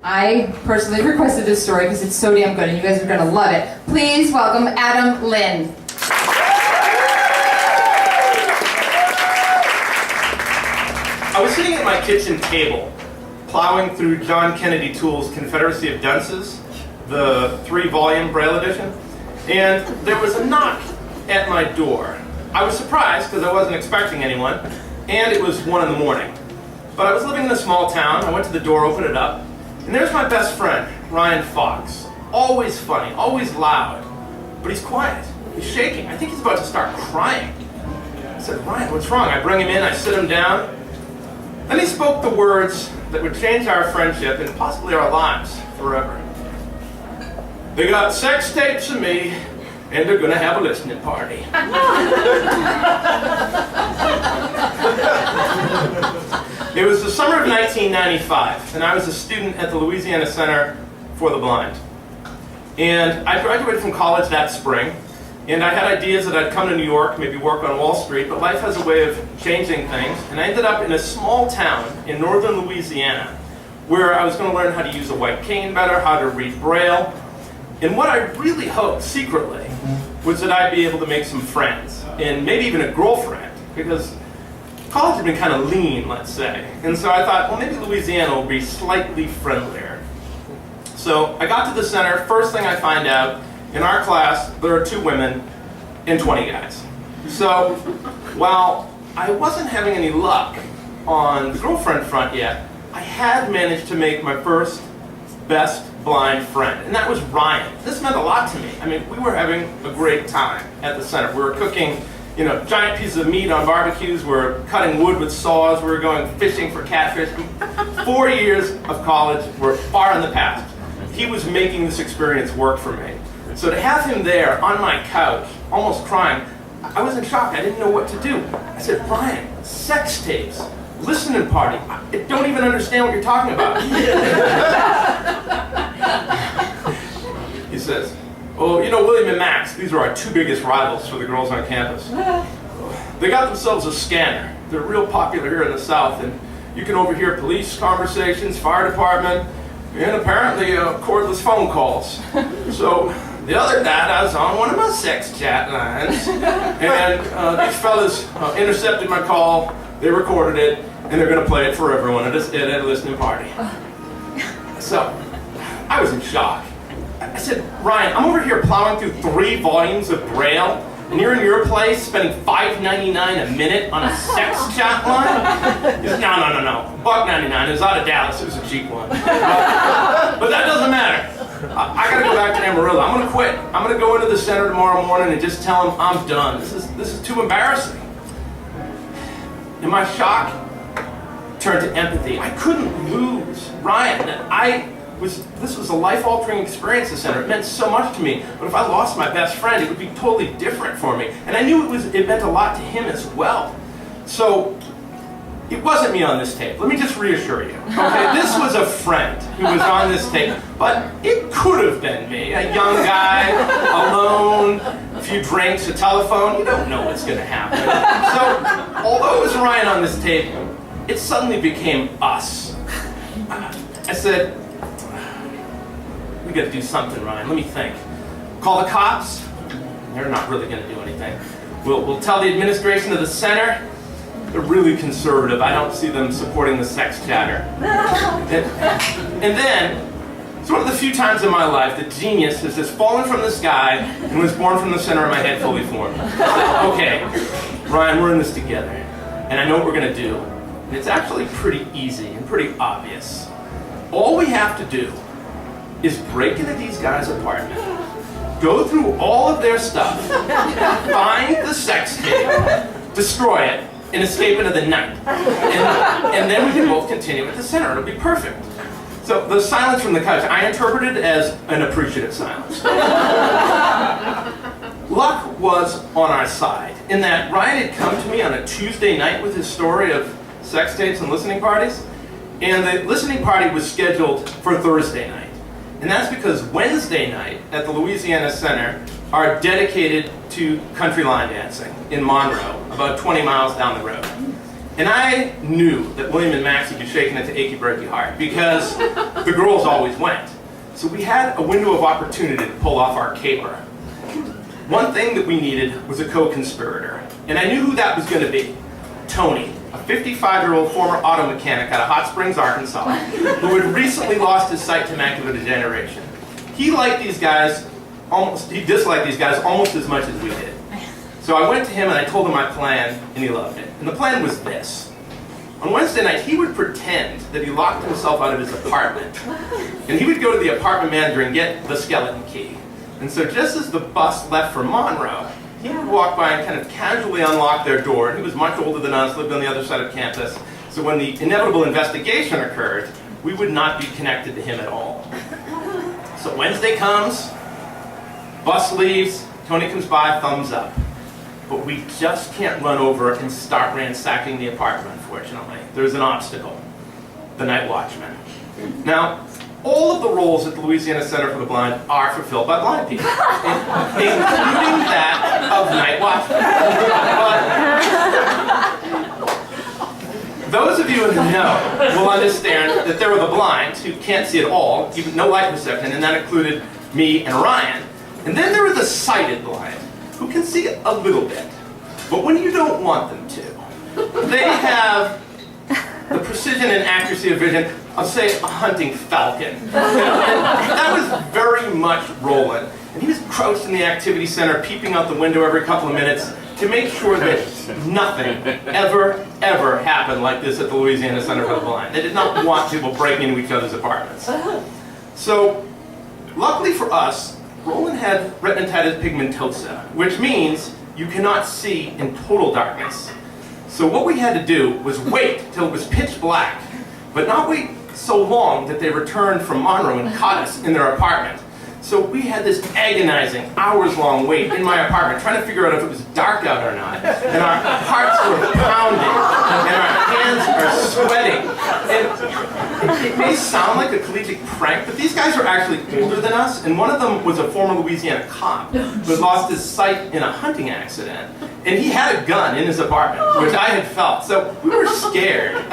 I personally requested this story because it's so damn good and you guys are going to love it. Please welcome Adam Linn. I was sitting at my kitchen table, plowing through John Kennedy Toole's Confederacy of Dunces, the 3-volume Braille edition, and there was a knock at my door. I was surprised because I wasn't expecting anyone, and it was 1 in the morning. But I was living in a small town. I went to the door, opened it up, and there's my best friend, Ryan Fox. Always funny, always loud, but he's quiet. He's shaking. I think he's about to start crying. I said, Ryan, what's wrong? I bring him in, I sit him down. Then he spoke the words that would change our friendship and possibly our lives forever. They got sex tapes of me, and they're going to have a listening party. It was the summer of 1995, and I was a student at the Louisiana Center for the Blind. And I graduated from college that spring, and I had ideas that I'd come to New York, maybe work on Wall Street, but life has a way of changing things, and I ended up in a small town in northern Louisiana where I was going to learn how to use a white cane better, how to read Braille, and what I really hoped, secretly, was that I'd be able to make some friends, and maybe even a girlfriend, because college had been kind of lean, let's say. And so I thought, well, maybe Louisiana will be slightly friendlier. So I got to the center. First thing I find out, in our class, there are 2 women and 20 guys. So while I wasn't having any luck on the girlfriend front yet, I had managed to make my first best blind friend, and that was Ryan. This meant a lot to me. I mean, we were having a great time at the center. We were cooking, giant pieces of meat on barbecues. We were cutting wood with saws. We were going fishing for catfish. 4 years of college were far in the past. He was making this experience work for me. So to have him there on my couch, almost crying, I was in shock. I didn't know what to do. I said, Brian, sex tapes, listening party. I don't even understand what you're talking about. He says, well, William and Max, these are our 2 biggest rivals for the girls on campus. They got themselves a scanner. They're real popular here in the South, and you can overhear police conversations, fire department, and apparently cordless phone calls. So the other night I was on one of my sex chat lines, and these fellas intercepted my call, they recorded it, and they're going to play it for everyone at a listening party. So I was in shock. I said, Ryan, I'm over here plowing through 3 volumes of Braille, and you're in your place spending $5.99 a minute on a sex chat line? He said, no. $1.99. It was out of Dallas. It was a cheap one. But that doesn't matter. I got to go back to Amarillo. I'm going to quit. I'm going to go into the center tomorrow morning and just tell them I'm done. This is too embarrassing. And my shock turned to empathy. I couldn't lose Ryan. This was a life-altering experience, the center. It meant so much to me. But if I lost my best friend, it would be totally different for me. And I knew it meant a lot to him as well. So it wasn't me on this tape. Let me just reassure you. Okay, this was a friend who was on this tape. But it could have been me, a young guy, alone, a few drinks, a telephone. You don't know what's going to happen. So although it was Ryan on this tape, it suddenly became us. I said, we got to do something, Ryan. Let me think. Call the cops? They're not really going to do anything. We'll tell the administration of the center. They're really conservative. I don't see them supporting the sex chatter. And then, it's one of the few times in my life that genius has just fallen from the sky and was born from the center of my head fully formed. I said, okay, Ryan, we're in this together. And I know what we're going to do. And it's actually pretty easy and pretty obvious. All we have to do is break into these guys' apartment, go through all of their stuff, find the sex tape, destroy it, and escape into the night. And then we can both continue at the center. It'll be perfect. So the silence from the couch, I interpreted as an appreciative silence. Luck was on our side, in that Ryan had come to me on a Tuesday night with his story of sex tapes and listening parties, and the listening party was scheduled for Thursday night. And that's because Wednesday night at the Louisiana Center are dedicated to country line dancing in Monroe, about 20 miles down the road. And I knew that William and Max would be shaking it to achy breaky heart because the girls always went. So we had a window of opportunity to pull off our caper. One thing that we needed was a co-conspirator. And I knew who that was going to be. Tony, a 55-year-old former auto mechanic out of Hot Springs, Arkansas, who had recently lost his sight to macular degeneration. He disliked these guys almost as much as we did. So I went to him and I told him my plan, and he loved it. And the plan was this. On Wednesday night, he would pretend that he locked himself out of his apartment. And he would go to the apartment manager and get the skeleton key. And so just as the bus left for Monroe, he would walk by and kind of casually unlock their door. And he was much older than us, lived on the other side of campus. So when the inevitable investigation occurred, we would not be connected to him at all. So Wednesday comes, bus leaves, Tony comes by, thumbs up. But we just can't run over and start ransacking the apartment, unfortunately. There's an obstacle, the night watchman. Now, all of the roles at the Louisiana Center for the Blind are fulfilled by blind people, including that of night watchman. But those of you who know will understand that there were the blind who can't see at all, even no light perception, and that included me and Ryan. And then there were the sighted blind, who can see a little bit, but when you don't want them to. They have the precision and accuracy of vision of, say, a hunting falcon. And that was very much Roland. And he was crouched in the activity center, peeping out the window every couple of minutes to make sure that nothing ever happened like this at the Louisiana Center for the Blind. They did not want people breaking into each other's apartments. So, luckily for us, Roland had retinitis pigmentosa, which means you cannot see in total darkness. So what we had to do was wait till it was pitch black, but not wait so long that they returned from Monroe and caught us in their apartment. So we had this agonizing, hours-long wait in my apartment, trying to figure out if it was dark out or not. And our hearts were pounding, and our hands are sweating. And it may sound like a collegiate prank, but these guys are actually older than us, and one of them was a former Louisiana cop who had lost his sight in a hunting accident. And he had a gun in his apartment, which I had felt. So we were scared.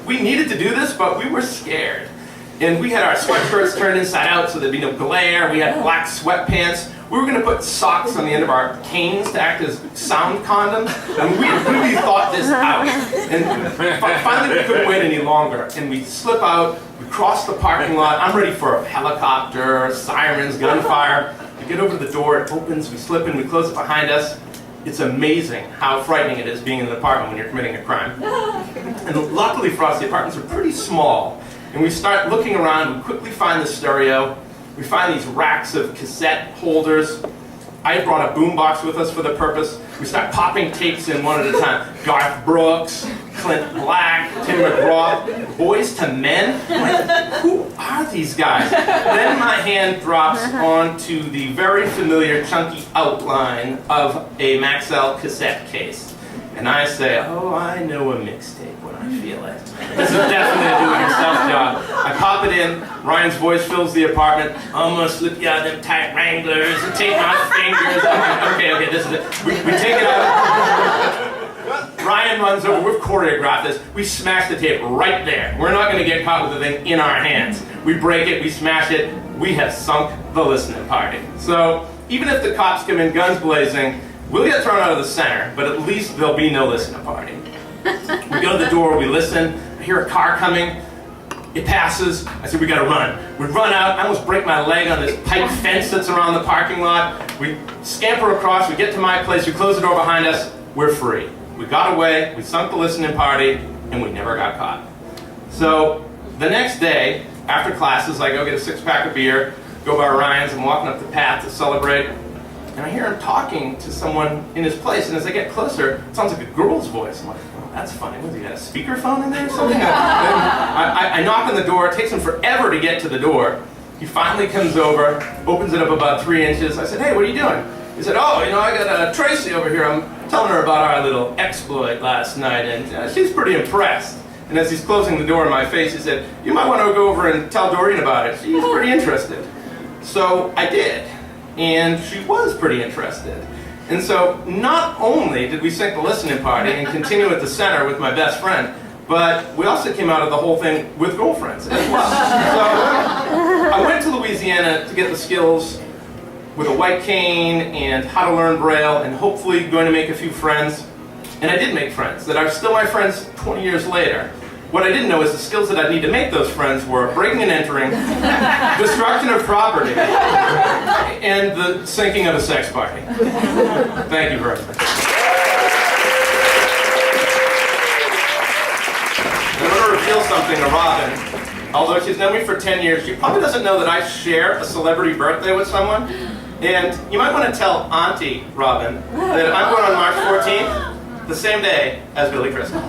We needed to do this, but we were scared. And we had our sweatshirts turned inside out so there'd be no glare. We had black sweatpants. We were going to put socks on the end of our canes to act as sound condoms. And we really thought this out. And finally we couldn't wait any longer. And we slip out, we cross the parking lot. I'm ready for a helicopter, sirens, gunfire. We get over to the door, it opens, we slip in, we close it behind us. It's amazing how frightening it is being in an apartment when you're committing a crime. And luckily for us, the apartments are pretty small. And we start looking around, we quickly find the stereo, we find these racks of cassette holders. I had brought a boombox with us for the purpose. We start popping tapes in one at a time. Garth Brooks, Clint Black, Tim McGraw, Boys to Men. I'm like, who are these guys? Then my hand drops onto the very familiar chunky outline of a Maxell cassette case. And I say, oh, I know a mixtape when I feel it. This is definitely a do-it-yourself job. I pop it in, Ryan's voice fills the apartment. I'm gonna slip you out them tight Wranglers and take my fingers. Okay, this is it. We take it out. Ryan runs over, we've choreographed this. We smash the tape right there. We're not gonna get caught with the thing in our hands. We break it, we smash it, we have sunk the listening party. So, even if the cops come in guns blazing, we'll get thrown out of the center, but at least there'll be no listening party. We go to the door, we listen, I hear a car coming, it passes, I said, we gotta run. We run out, I almost break my leg on this pipe fence that's around the parking lot. We scamper across, we get to my place, we close the door behind us, we're free. We got away, we sunk the listening party, and we never got caught. So, the next day, after classes, I go get a 6-pack of beer, go by Ryan's, I'm walking up the path to celebrate, and I hear him talking to someone in his place, and as I get closer, it sounds like a girl's voice. I'm like, oh, that's funny. What, he got a speakerphone in there or something? I knock on the door. It takes him forever to get to the door. He finally comes over, opens it up about 3 inches. I said, hey, what are you doing? He said, oh, you know, I got Tracy over here. I'm telling her about our little exploit last night, and she's pretty impressed. And as he's closing the door in my face, he said, you might want to go over and tell Doreen about it. She's pretty interested. So I did. And she was pretty interested. And so not only did we sink the listening party and continue at the center with my best friend, but we also came out of the whole thing with girlfriends as well. So I went to Louisiana to get the skills with a white cane and how to learn Braille and hopefully going to make a few friends. And I did make friends that are still my friends 20 years later. What I didn't know is the skills that I'd need to make those friends were breaking and entering, destruction of property, and the sinking of a sex party. Thank you very much. I'm going to reveal something to Robin. Although she's known me for 10 years, she probably doesn't know that I share a celebrity birthday with someone. And you might want to tell Auntie Robin that I'm born on March 14th, the same day as Billy Crystal.